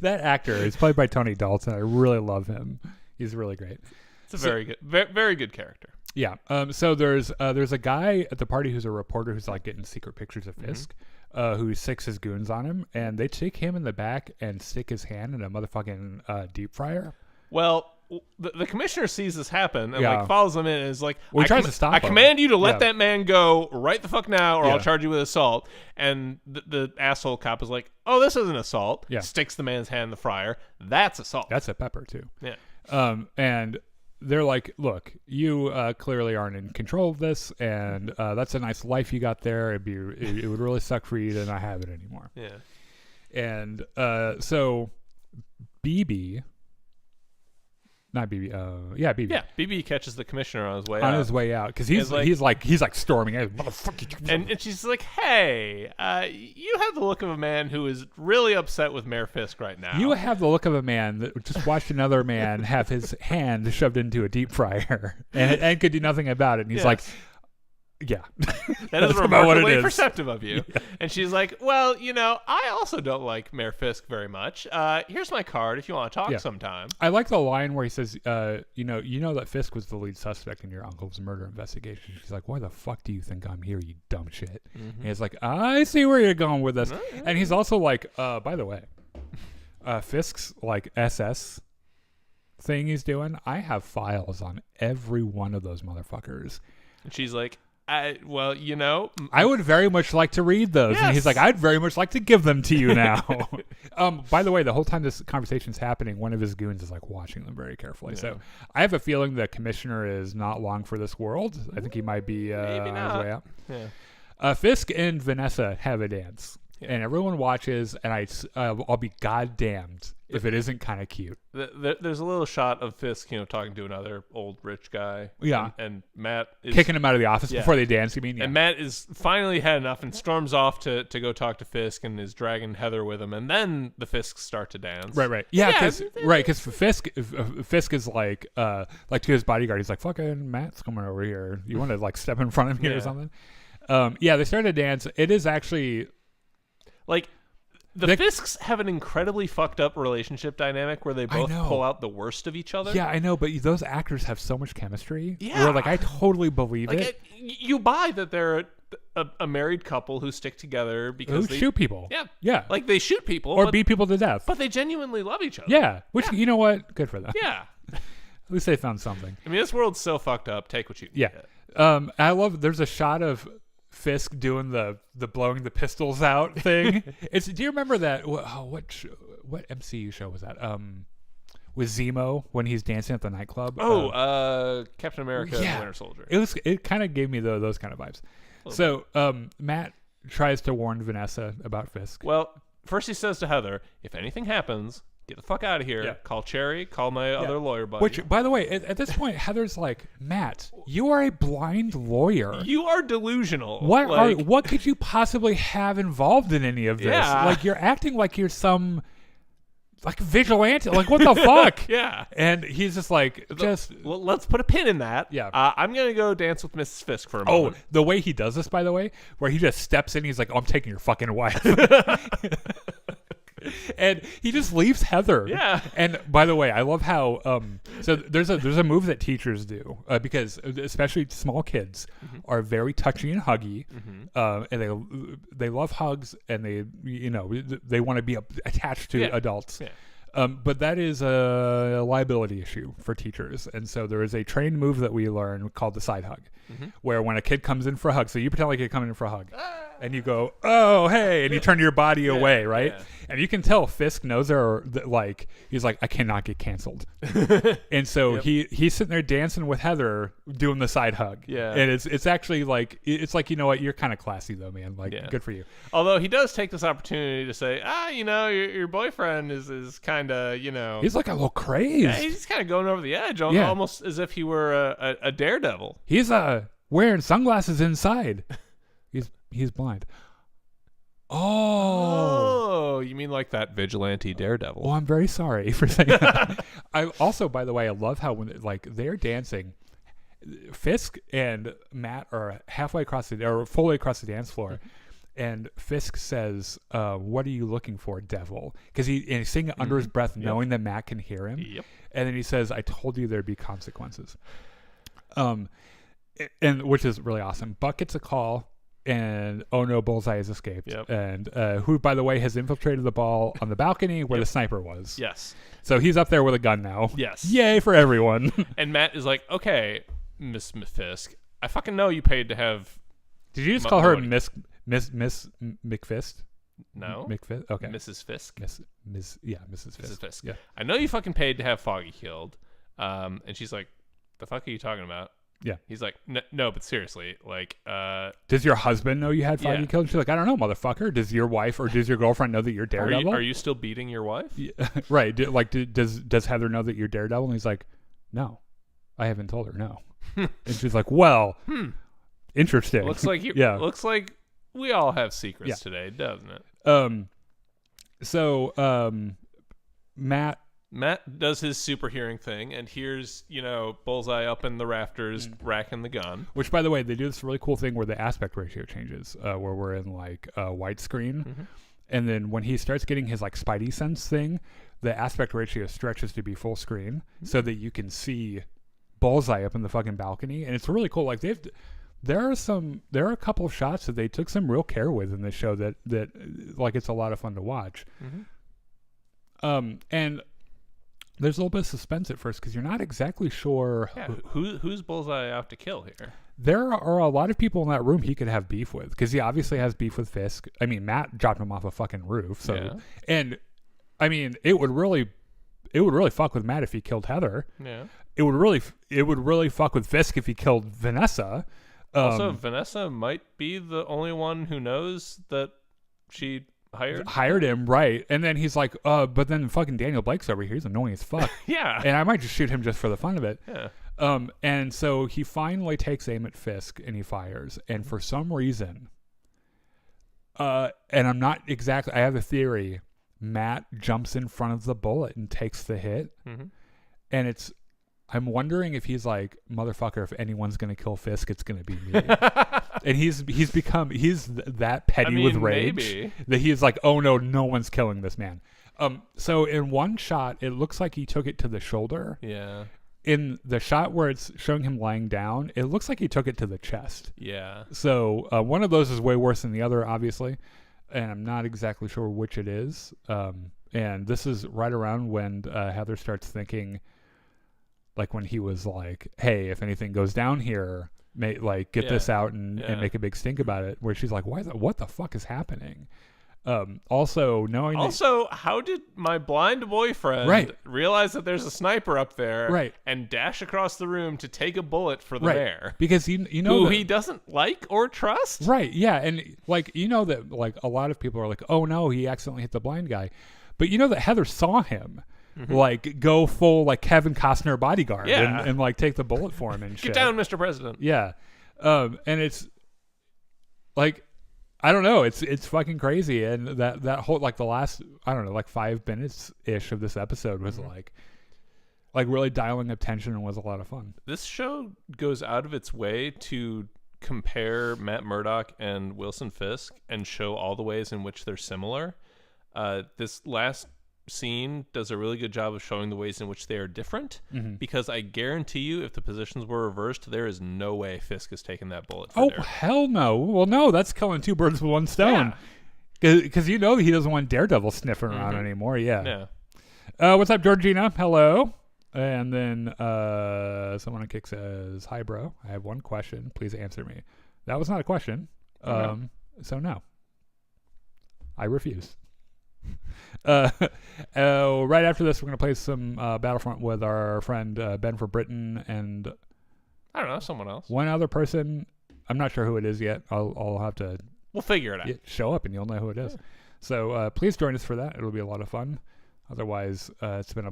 That actor is played by Tony Dalton. I really love him. He's really great. It's a very good, very good character. Yeah. So there's a guy at the party who's a reporter who's like getting secret pictures of Fisk, who sicks his goons on him, and they take him in the back and stick his hand in a motherfucking deep fryer. Well, the commissioner sees this happen and like follows him in and is like, he tries to stop him. I command you to let that man go right the fuck now, or I'll charge you with assault. And the asshole cop is like, oh, this isn't assault. Yeah. Sticks the man's hand in the fryer. That's assault. That's a pepper too. Yeah. And they're like, look, you clearly aren't in control of this, and that's a nice life you got there. It would really suck for you to not have it anymore. Yeah. And so BB Not BB. Yeah, BB. Yeah, BB catches the commissioner on his way out. On his way out, because he's like storming. Motherfucker. And she's like, "Hey, you have the look of a man who is really upset with Mayor Fisk right now. You have the look of a man that just watched another man have his hand shoved into a deep fryer and could do nothing about it." And he's like, yeah. That is remarkably perceptive of you. Yeah. And she's like, well, I also don't like Mayor Fisk very much. Here's my card if you want to talk sometime. I like the line where he says, you know that Fisk was the lead suspect in your uncle's murder investigation. She's like, why the fuck do you think I'm here, you dumb shit? Mm-hmm. And he's like, I see where you're going with this. Mm-hmm. And he's also like, by the way, Fisk's like SS thing he's doing, I have files on every one of those motherfuckers. And she's like, I would very much like to read those. Yes. And he's like, I'd very much like to give them to you now. By the way, the whole time this conversation's happening, one of his goons is like watching them very carefully. Yeah. So I have a feeling the commissioner is not long for this world. I think he might be on his way out. Yeah. Fisk and Vanessa have a dance. Yeah. And everyone watches, and I'll be goddamned if it isn't kind of cute. There's a little shot of Fisk, talking to another old rich guy. Yeah. And Matt is kicking him out of the office before they dance, you mean? Yeah. And Matt is finally had enough and storms off to go talk to Fisk and is dragging Heather with him. And then the Fisks start to dance. Right. Yeah, because Fisk is like to his bodyguard, he's like, fucking Matt's coming over here. You want to like step in front of me or something? They start to dance. It is actually... Like, the Fisks have an incredibly fucked up relationship dynamic where they both pull out the worst of each other. Yeah, I know, but those actors have so much chemistry. Yeah. Where, I totally believe it. You buy that they're a married couple who stick together because they shoot people. Yeah. Yeah. Like, they shoot people. Or beat people to death. But they genuinely love each other. Yeah. Which, you know what? Good for them. Yeah. At least they found something. I mean, this world's so fucked up. Take what you can get. I love, there's a shot of Fisk doing the blowing the pistols out thing. Do you remember that? What MCU show was that? With Zemo when he's dancing at the nightclub. Captain America: The Winter Soldier. It kind of gave me those kind of vibes. So Matt tries to warn Vanessa about Fisk. Well, first he says to Heather, "If anything happens, get the fuck out of here. Yeah. Call Cherry. Call my other lawyer buddy." Which, by the way, at this point, Heather's like, Matt, you are a blind lawyer. You are delusional. What could you possibly have involved in any of this? Yeah. Like, you're acting like you're some vigilante. Like, what the fuck? Yeah. And he's just like, let's put a pin in that. Yeah. I'm going to go dance with Mrs. Fisk for a moment. Oh, the way he does this, by the way, where he just steps in, he's like, I'm taking your fucking wife. And he just leaves Heather. Yeah. And by the way, I love how so there's a move that teachers do because especially small kids are very touchy and huggy, and they love hugs and they want to be attached to adults. Yeah. But that is a liability issue for teachers, and so there is a trained move that we learn called the side hug, where when a kid comes in for a hug, so you pretend like you're coming in for a hug. And you go, oh, hey, and you turn your body away, right? Yeah. And you can tell Fisk knows he's like, I cannot get canceled. And so he's sitting there dancing with Heather doing the side hug. Yeah. And it's actually like, you know what, you're kind of classy though, man. Good for you. Although he does take this opportunity to say, your boyfriend is kind of, He's like a little crazed. Yeah, he's kind of going over the edge, almost as if he were a daredevil. He's wearing sunglasses inside. He's blind. Oh, you mean like that vigilante daredevil? Well, I'm very sorry for saying that. I also, by the way, I love how when they're dancing, Fisk and Matt are fully across the dance floor, and Fisk says, "What are you looking for, devil?" Because he's saying it under his breath, knowing that Matt can hear him. Yep. And then he says, "I told you there'd be consequences," and which is really awesome. Buck gets a call. And oh no, Bullseye has escaped. Yep. And who, by the way, has infiltrated the ball on the balcony where the sniper was. Yes. So he's up there with a gun now. Yes. Yay for everyone. And Matt is like, okay, Miss Fisk, I fucking know you paid to have. Did you just call her Miss McFist? No. McFist. Okay. Mrs. Fisk. Mrs. Fisk. Mrs. Fisk. Yeah. I know you fucking paid to have Foggy killed. And she's like, the fuck are you talking about? Yeah. He's like, no, but seriously, does your husband know you had Foggy killed? And she's like, I don't know, motherfucker. Does your wife or does your girlfriend know that you're Daredevil? Are you still beating your wife? Yeah, right. Does Heather know that you're Daredevil? And he's like, no, I haven't told her no. And she's like, well, interesting. Looks like we all have secrets today, doesn't it? Matt does his super hearing thing and hears, Bullseye up in the rafters racking the gun. Which, by the way, they do this really cool thing where the aspect ratio changes, where we're in like widescreen. Mm-hmm. And then when he starts getting his like Spidey sense thing, the aspect ratio stretches to be full screen so that you can see Bullseye up in the fucking balcony. And it's really cool. Like there are a couple of shots that they took some real care with in this show that like it's a lot of fun to watch. Mm-hmm. And there's a little bit of suspense at first because you're not exactly sure who's Bullseye out to kill here. There are a lot of people in that room he could have beef with because he obviously has beef with Fisk. I mean, Matt dropped him off a fucking roof. So, and I mean, it would really fuck with Matt if he killed Heather. Yeah. It would really fuck with Fisk if he killed Vanessa. Also, Vanessa might be the only one who knows that she hired him, right? And then he's like, but then fucking Daniel Blake's over here. He's annoying as fuck. Yeah. And I might just shoot him just for the fun of it. Yeah. And so he finally takes aim at Fisk and he fires. And for some reason, and I'm not exactly, I have a theory. Matt jumps in front of the bullet and takes the hit. Mm-hmm. And I'm wondering if he's like, motherfucker, if anyone's going to kill Fisk, it's going to be me. And he's that petty with rage maybe. That he's like, oh no one's killing this man. So in one shot, it looks like he took it to the shoulder. Yeah. In the shot where it's showing him lying down, it looks like he took it to the chest. Yeah. So one of those is way worse than the other, obviously. And I'm not exactly sure which it is. And this is right around when Heather starts thinking, like when he was like, hey, if anything goes down here, get this out and make a big stink about it. Where she's like, what the fuck is happening? Also, how did my blind boyfriend realize that there's a sniper up there and dash across the room to take a bullet for the mayor? Because who he doesn't like or trust? Right, yeah. And that like a lot of people are like, oh no, he accidentally hit the blind guy. But that Heather saw him like go full like Kevin Costner bodyguard and like take the bullet for him and shit. Get down, Mr. President. Yeah. And it's like, I don't know. It's fucking crazy. And that whole, like the last, I don't know, like 5 minutes ish of this episode was like really dialing up tension and was a lot of fun. This show goes out of its way to compare Matt Murdock and Wilson Fisk and show all the ways in which they're similar. This last scene does a really good job of showing the ways in which they are different, because I guarantee you if the positions were reversed, there is no way Fisk is taking that bullet for Daredevil. Hell no. Well, no, that's killing 2 birds with 1 stone, because he doesn't want Daredevil sniffing around anymore. Yeah. What's up, Georgina? Hello. And then someone on Kick says, hi bro, I have 1 question, please answer me. That was not a question. So no, I refuse. Right after this, we're going to play some Battlefront with our friend Ben for Britain and I don't know, someone else. One other person. I'm not sure who it is yet. I'll have to. We'll figure it out. Show up and you'll know who it is. So please join us for that. It'll be a lot of fun. Otherwise, it's been a